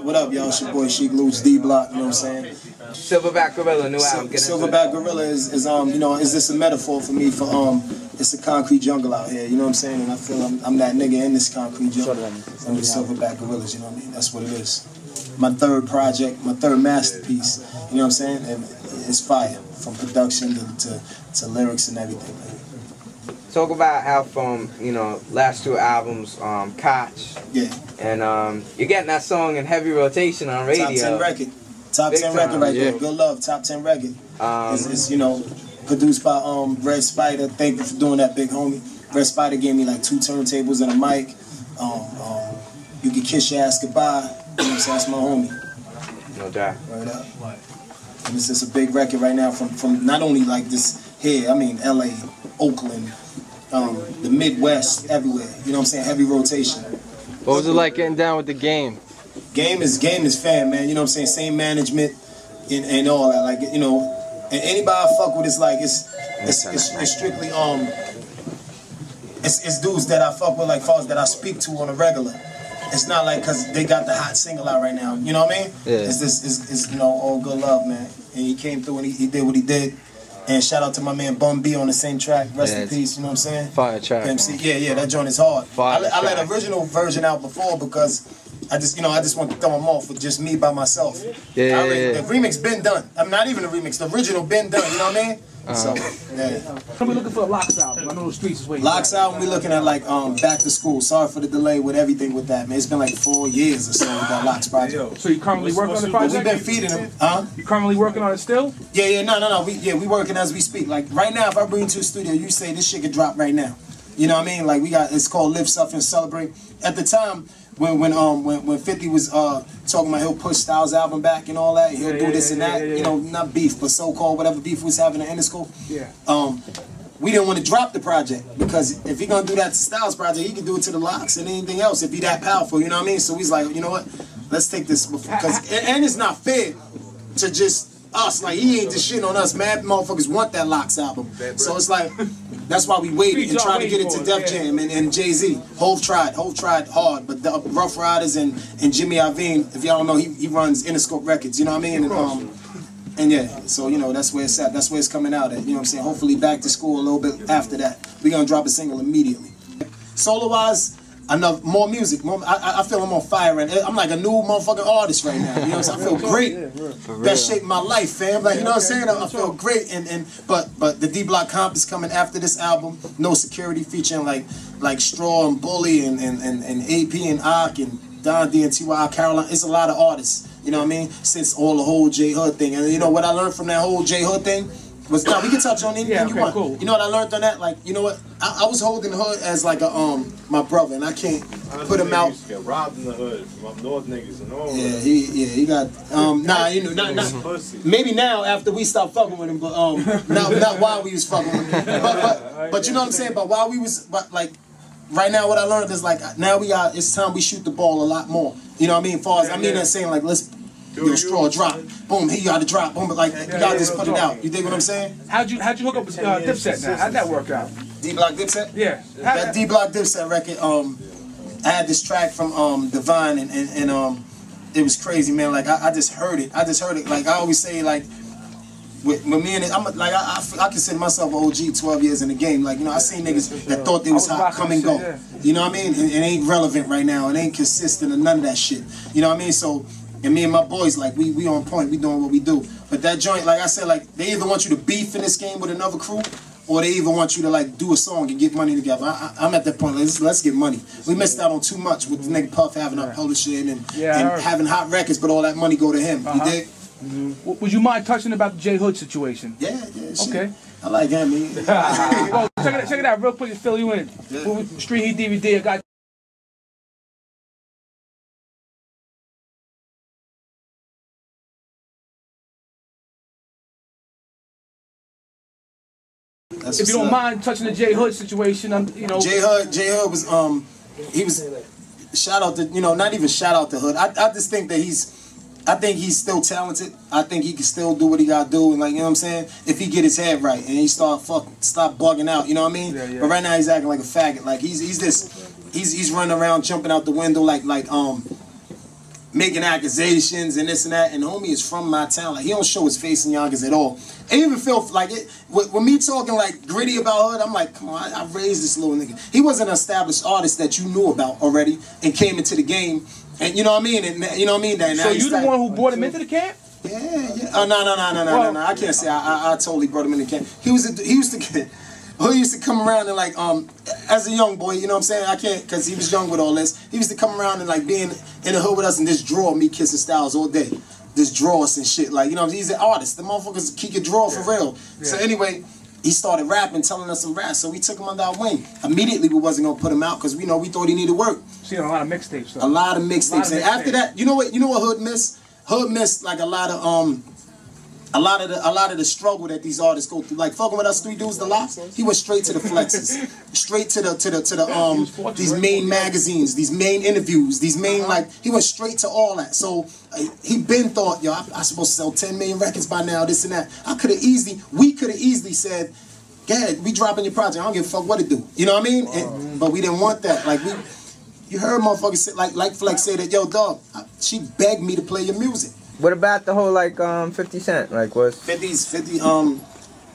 What up, y'all? It's your boy Sheek Louch, D Block. You know what I'm saying? Silverback Gorilla, new album. Silverback Gorilla is you know, is this a metaphor for me for it's a concrete jungle out here. You know what I'm saying? And I feel I'm that nigga in this concrete jungle. I'm the Silverback Gorillas. You know what I mean? That's what it is. My third project, my third masterpiece. You know what I'm saying? And it's fire from production to lyrics and everything. Man. Talk about how from, you know, last two albums, Koch. Yeah. And you're getting that song in heavy rotation on radio. Top 10 record. Top 10 record right there. Good love, top 10 record. It's you know, produced by Red Spider. Thank you for doing that, big homie. Red Spider gave me like 2 turntables and a mic. You can kiss your ass goodbye. You know what I'm saying? That's my homie. No doubt. Right up. And it's just a big record right now from not only like this here, I mean LA, Oakland, the Midwest, everywhere. You know what I'm saying? Heavy rotation. What was it like getting down with the game? Game is fam, man. You know what I'm saying? Same management and all that. Like, you know, and anybody I fuck with is like it's strictly it's dudes that I fuck with, like far that I speak to on a regular. It's not like cause they got the hot single out right now. You know what I mean? Yeah. It's you know, all good love, man. And he came through and he did what he did. And shout out to my man Bombin on the same track. Rest in peace, you know what I'm saying? Fire track. MC. Yeah, that joint is hard. I let the original version out before because I just want to throw them off with just me by myself. Yeah. The remix been done. I'm not even the remix. The original been done. You know what I mean? So, yeah. We're looking for a Locks album. I know the streets is waiting. Locks album, we looking at like Back to School. Sorry for the delay with everything with that, man. It's been like 4 years or so with that Locks project. So you currently working on the project? We've been feeding them. You currently working on it still? Yeah, no. We working as we speak. Like right now, if I bring you to the studio, you say this shit could drop right now. You know what I mean? Like it's called Live, Suffer, and Celebrate. At the time, when 50 was talking about he'll push Styles' album back and all that, he'll do this and that, you know, not beef, but so-called whatever beef we was having in Interschool. Yeah. We didn't want to drop the project because if he gonna do that to Styles' project, he can do it to the Locks and anything else if he that powerful. You know what I mean? So he's like, you know what? Let's take this because and it's not fair to just us. Like he ain't just shitting on us. Mad motherfuckers want that Locks album. So it's like. That's why we waited and tried to get it to Def Jam and Jay-Z. Hove tried hard, but the Rough Riders and Jimmy Iovine, if y'all don't know, he runs Interscope Records, you know what I mean? And yeah, so you know, that's where it's at. That's where it's coming out at, you know what I'm saying? Hopefully Back to School a little bit after that. We're gonna drop a single immediately. Solo-wise, more music. I feel I'm on fire and I'm like a new motherfucking artist right now. You know what I'm saying? I feel great. That shaped my life, fam. Like, you know what I'm saying? I feel great. But the D Block comp is coming after this album. No Security featuring like Straw and Bully and AP and Ock and Don D and T.Y. Caroline. It's a lot of artists. You know what I mean? Since all the whole J Hood thing. And you know what I learned from that whole J Hood thing? We can touch on anything you want. Cool. You know what I learned on that? Like, you know what? I was holding Hood as like a my brother, and I can't put him out. Get robbed in the hood from up north niggas and all. Yeah, he got you know, not maybe now after we stopped fucking with him, but not while we was fucking with him. But you know what I'm saying? But while we was like right now, what I learned is like now it's time we shoot the ball a lot more. You know what I mean? As I mean that saying like let's. Straw drop, boom, he got to drop, boom, but like you gotta just put it out. You dig what I'm saying? How'd you hook up with Dipset now? How'd that work out? D Block Dipset? Yeah. That D Block Dipset record, I had this track from Divine and it was crazy, man. Like I just heard it. Like I always say, like with me and it, I consider myself an OG 12 years in the game. Like, you know, I seen niggas that thought they was hot come and go. You know what I mean? It ain't relevant right now. It ain't consistent or none of that shit. You know what I mean? So. And me and my boys, like, we on point, we doing what we do. But that joint, like I said, like, they either want you to beef in this game with another crew, or they even want you to, like, do a song and get money together. I'm at that point, let's get money. We missed out on too much with the nigga Puff having our publishing and having hot records, but all that money go to him. You dig? Would you mind touching about the J Hood situation? Yeah, shit. Okay. I like him, man. Well, check it out real quick to fill you in. Yeah. Street Heat DVD, I got if you don't mind touching the J Hood situation, you know. J Hood was he was shout out to, you know, not even shout out to Hood. I just think that I think he's still talented. I think he can still do what he gotta do, and like, you know what I'm saying? If he get his head right and he stop bugging out, you know what I mean? Yeah. But right now he's acting like a faggot. Like he's running around jumping out the window like making accusations and this and that. And the homie is from my town. Like, he don't show his face in Yonkers at all. It even felt like it, with me talking like gritty about hood, I'm like, come on, I raised this little nigga. He wasn't an established artist that you knew about already and came into the game. And you know what I mean? And you know what I mean? That, so you the one who brought him into the camp? Yeah. Oh, no. I can't say I totally brought him in the camp. He used to come around and like, as a young boy, you know what I'm saying? I can't, because he was young with all this. He used to come around and like being in the hood with us and just draw me kissing Styles all day. Just draw us and shit. Like, you know, he's an artist. The motherfuckers he could draw for real. Yeah. So anyway, he started rapping, telling us some raps. So we took him under our wing. Immediately we wasn't gonna put him out because we thought he needed work. So you had a lot of mixtapes. A lot of mixtapes. And after that, you know what Hood missed? Hood missed like a lot of the struggle that these artists go through. Like fucking with us three dudes, the Locks, he went straight to the flexes, straight to the these main magazines, these main interviews, these main like he went straight to all that. So he been thought, yo, I supposed to sell 10 million records by now, this and that. We could have easily said, yeah, we dropping your project. I don't give a fuck what it do. You know what I mean? But we didn't want that. Like you heard motherfuckers say, like Flex say that, yo, dog, she begged me to play your music. What about the whole like 50 Cent? Like what's 50?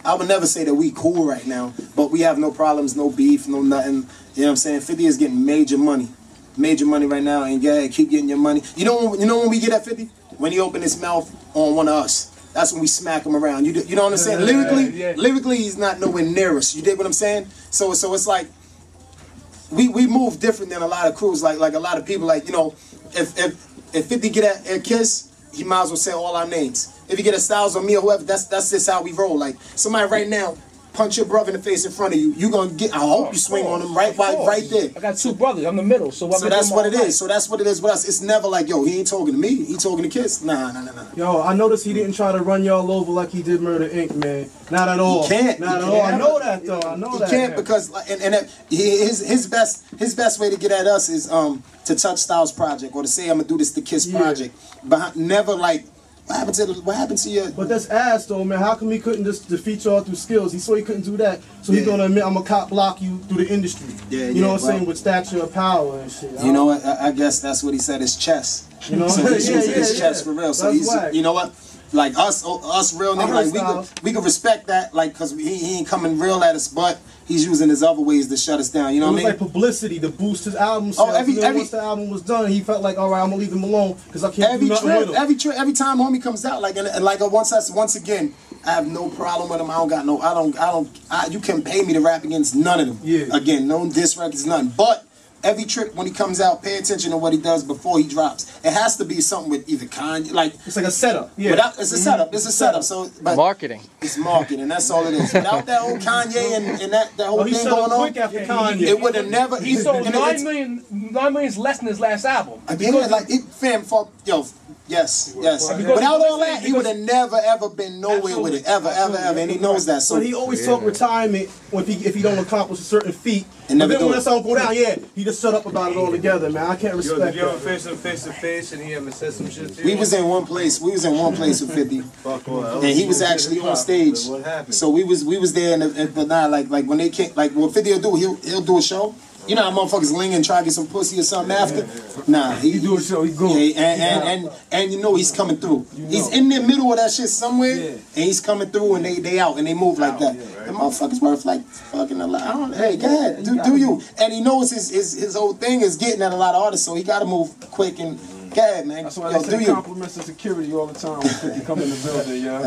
I would never say that we cool right now, but we have no problems, no beef, no nothing. You know what I'm saying? 50 is getting major money right now, and yeah, keep getting your money. You know when we get at 50? When he open his mouth on one of us. That's when we smack him around. You know what I'm saying? Lyrically, he's not nowhere near us. You dig what I'm saying? So it's like we move different than a lot of crews. Like a lot of people, like, you know, if 50 get at Kiss, he might as well say all our names. If you get a Styles or me or whoever, that's just how we roll. Like somebody right now punch your brother in the face in front of you, you gonna get. I hope you swing on him right there. I got two brothers. I'm the middle, so that's what it is. So that's what it is with us. It's never like, yo, he ain't talking to me. He talking to Kiss. Nah. Yo, I noticed he didn't try to run y'all over like he did Murder Inc. Man, not at all. He can't. Not at all. I know that though. I know that. He can't because his best way to get at us is to touch Styles project or to say I'm gonna do this to Kiss project, but never like. What happened to you? But that's ass though, man. How come he couldn't just defeat y'all through skills? He saw he couldn't do that, so he's gonna admit I'm gonna cop block you through the industry. You know what I'm saying, with stature of power and shit. You know what? I guess that's what he said. His chest. You know, so he's using his chest for real. So he's, you know what? Like us real niggas, like we could respect that, like, cause he ain't coming real at us, but he's using his other ways to shut us down. You know what I mean? It was like publicity to boost his album sales. Once the album was done, he felt like, all right, I'm gonna leave him alone because I can't do nothing with him. Every time homie comes out, like, and like once again, I have no problem with him. You can pay me to rap against none of them. Yeah. Again, no diss records, none. But every trip when he comes out, pay attention to what he does before he drops. It has to be something with either Kanye, like it's like a setup. Yeah, it's a setup. It's a setup. So, but marketing. It's marketing. That's all it is. Without that whole Kanye and that whole thing going on, it would have never. He sold 9 million less than his last album. Yeah, like it, fam, yo. Yes. Without all that, he would have never ever been nowhere with it, ever, and he knows that. So but he always talk retirement if he don't accomplish a certain feat. And then when that song go down, he just shut up about it all together, man. I can't respect that. Did you ever face him face to face and he ever said some shit to you? We was in one place with 50, and he was actually on stage. What happened? So we was there, but nah, like when they came, like what 50 will do, he'll do a show. You know how motherfuckers ling and try to get some pussy or something after? Nah, he do a show, he go. Yeah, and you know he's coming through. He's in the middle of that shit somewhere, and he's coming through, and they out, and they move like that. The motherfuckers worth like fucking a lot. Hey, go ahead, do you. And he knows his whole thing is getting at a lot of artists, so he got to move quick and go ahead, man. That's why I say compliments to security all the time when 50 come in the building, yeah.